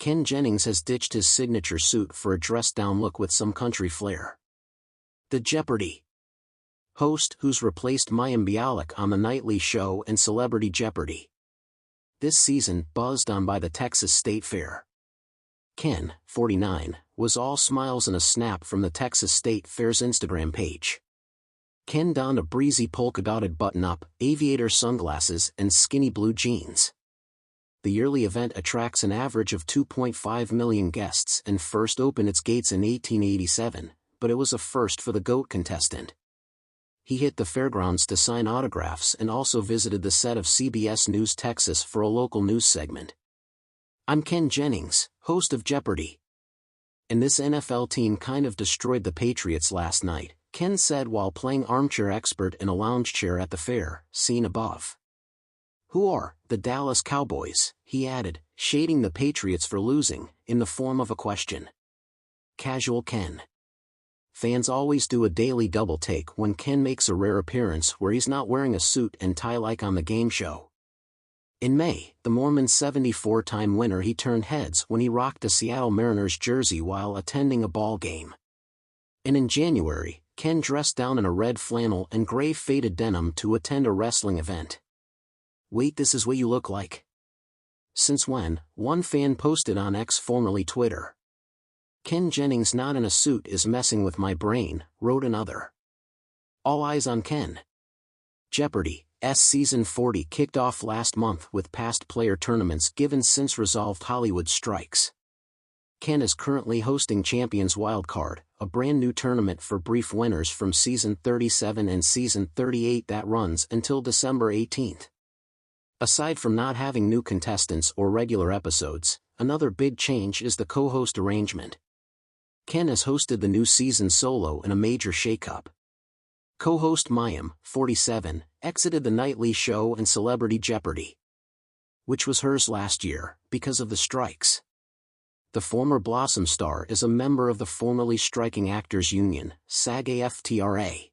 Ken Jennings has ditched his signature suit for a dressed-down look with some country flair. The Jeopardy host who's replaced Mayim Bialik on the nightly show and Celebrity Jeopardy. This season buzzed on by the Texas State Fair. Ken, 49, was all smiles in a snap from the Texas State Fair's Instagram page. Ken donned a breezy polka-dotted button-up, aviator sunglasses and skinny blue jeans. The yearly event attracts an average of 2.5 million guests and first opened its gates in 1887, but it was a first for the GOAT contestant. He hit the fairgrounds to sign autographs and also visited the set of CBS News Texas for a local news segment. "I'm Ken Jennings, host of Jeopardy! And this NFL team kind of destroyed the Patriots last night," Ken said while playing armchair expert in a lounge chair at the fair, seen above. "Who are the Dallas Cowboys?" he added, shading the Patriots for losing, in the form of a question. Casual Ken. Fans always do a daily double take when Ken makes a rare appearance where he's not wearing a suit and tie like on the game show. In May, the Mormon 74-time winner he turned heads when he rocked a Seattle Mariners jersey while attending a ball game. And in January, Ken dressed down in a red flannel and gray faded denim to attend a wrestling event. "Wait, this is what you look like? Since when?" one fan posted on X, formerly Twitter. "Ken Jennings not in a suit is messing with my brain," wrote another. All eyes on Ken. Jeopardy's Season 40 kicked off last month with past player tournaments given since resolved Hollywood strikes. Ken is currently hosting Champions Wildcard, a brand new tournament for brief winners from Season 37 and Season 38 that runs until December 18th. Aside from not having new contestants or regular episodes, another big change is the co-host arrangement. Ken has hosted the new season solo in a major shakeup. Co-host Mayim, 47, exited the nightly show and Celebrity Jeopardy, which was hers last year, because of the strikes. The former Blossom star is a member of the formerly striking Actors Union, SAG-AFTRA.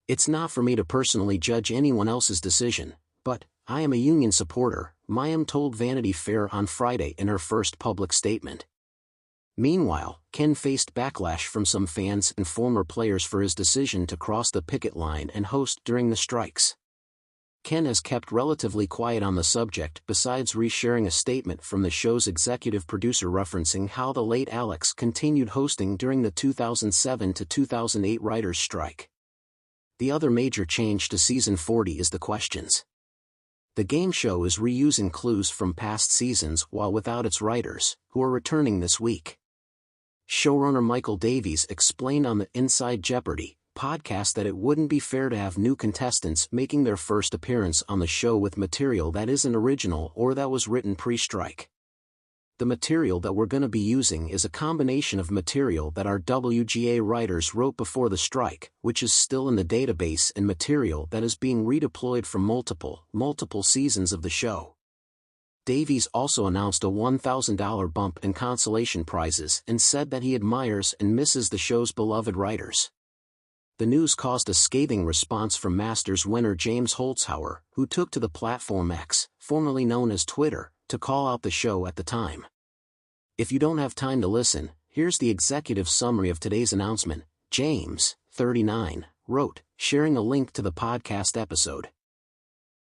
"It's not for me to personally judge anyone else's decision, but I am a union supporter," Mayim told Vanity Fair on Friday in her first public statement. Meanwhile, Ken faced backlash from some fans and former players for his decision to cross the picket line and host during the strikes. Ken has kept relatively quiet on the subject besides resharing a statement from the show's executive producer referencing how the late Alex continued hosting during the 2007 to 2008 writers' strike. The other major change to Season 40 is the questions. The game show is reusing clues from past seasons while without its writers, who are returning this week. Showrunner Michael Davies explained on the Inside Jeopardy! Podcast that it wouldn't be fair to have new contestants making their first appearance on the show with material that isn't original or that was written pre-strike. "The material that we're going to be using is a combination of material that our WGA writers wrote before the strike, which is still in the database, and material that is being redeployed from multiple seasons of the show." Davies also announced a $1,000 bump in consolation prizes and said that he admires and misses the show's beloved writers. The news caused a scathing response from Masters winner James Holzhauer, who took to the platform X, formerly known as Twitter, to call out the show at the time. "If you don't have time to listen, here's the executive summary of today's announcement," James, 39, wrote, sharing a link to the podcast episode.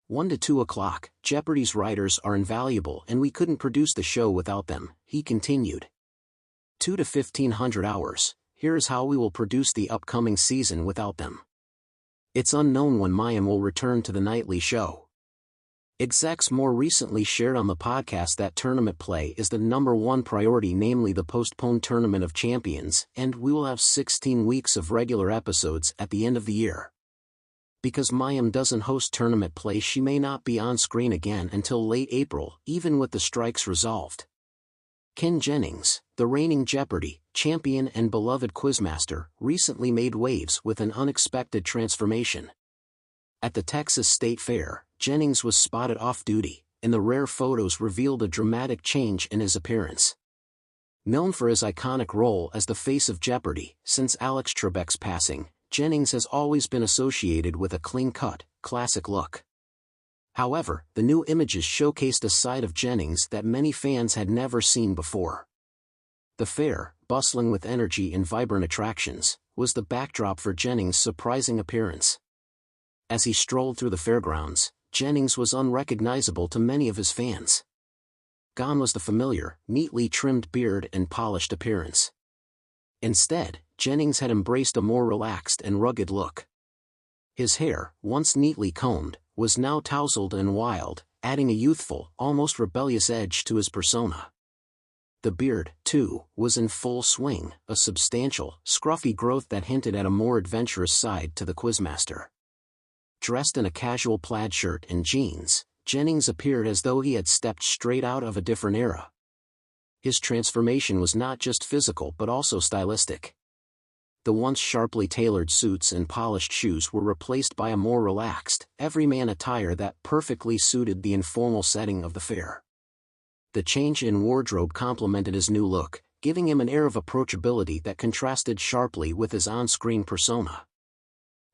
1 to 2 o'clock, Jeopardy's writers are invaluable and we couldn't produce the show without them, he continued. 2 to 1500 hours, here is how we will produce the upcoming season without them. It's unknown when Mayim will return to the nightly show. Execs more recently shared on the podcast that tournament play is the #1 priority, namely the postponed Tournament of Champions, and we will have 16 weeks of regular episodes at the end of the year. Because Mayim doesn't host tournament play, she may not be on screen again until late April, even with the strikes resolved. Ken Jennings, the reigning Jeopardy! Champion and beloved quizmaster, recently made waves with an unexpected transformation. At the Texas State Fair, Jennings was spotted off-duty, and the rare photos revealed a dramatic change in his appearance. Known for his iconic role as the face of Jeopardy! Since Alex Trebek's passing, Jennings has always been associated with a clean-cut, classic look. However, the new images showcased a side of Jennings that many fans had never seen before. The fair, bustling with energy and vibrant attractions, was the backdrop for Jennings' surprising appearance. As he strolled through the fairgrounds, Jennings was unrecognizable to many of his fans. Gone was the familiar, neatly trimmed beard and polished appearance. Instead, Jennings had embraced a more relaxed and rugged look. His hair, once neatly combed, was now tousled and wild, adding a youthful, almost rebellious edge to his persona. The beard, too, was in full swing, a substantial, scruffy growth that hinted at a more adventurous side to the quizmaster. Dressed in a casual plaid shirt and jeans, Jennings appeared as though he had stepped straight out of a different era. His transformation was not just physical but also stylistic. The once sharply tailored suits and polished shoes were replaced by a more relaxed, everyman attire that perfectly suited the informal setting of the fair. The change in wardrobe complemented his new look, giving him an air of approachability that contrasted sharply with his on-screen persona.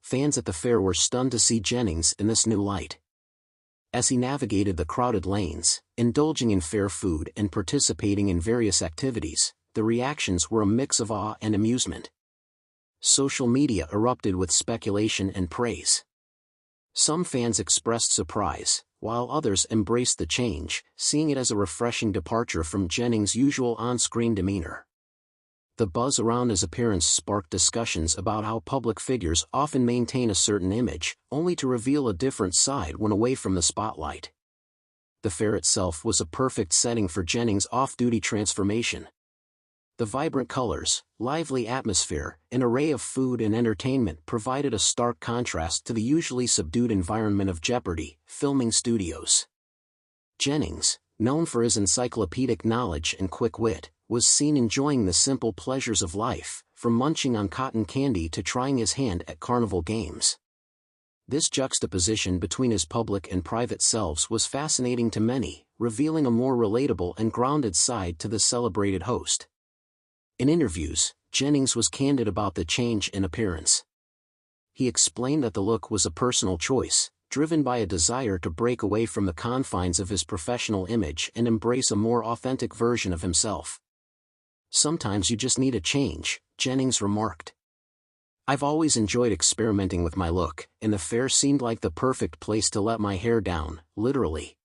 Fans at the fair were stunned to see Jennings in this new light. As he navigated the crowded lanes, indulging in fair food and participating in various activities, the reactions were a mix of awe and amusement. Social media erupted with speculation and praise. Some fans expressed surprise, while others embraced the change, seeing it as a refreshing departure from Jennings' usual on-screen demeanor. The buzz around his appearance sparked discussions about how public figures often maintain a certain image, only to reveal a different side when away from the spotlight. The fair itself was a perfect setting for Jennings' off-duty transformation. The vibrant colors, lively atmosphere, and array of food and entertainment provided a stark contrast to the usually subdued environment of Jeopardy! Filming studios. Jennings, known for his encyclopedic knowledge and quick wit, was seen enjoying the simple pleasures of life, from munching on cotton candy to trying his hand at carnival games. This juxtaposition between his public and private selves was fascinating to many, revealing a more relatable and grounded side to the celebrated host. In interviews, Jennings was candid about the change in appearance. He explained that the look was a personal choice, driven by a desire to break away from the confines of his professional image and embrace a more authentic version of himself. "Sometimes you just need a change," Jennings remarked. "I've always enjoyed experimenting with my look, and the fair seemed like the perfect place to let my hair down, literally."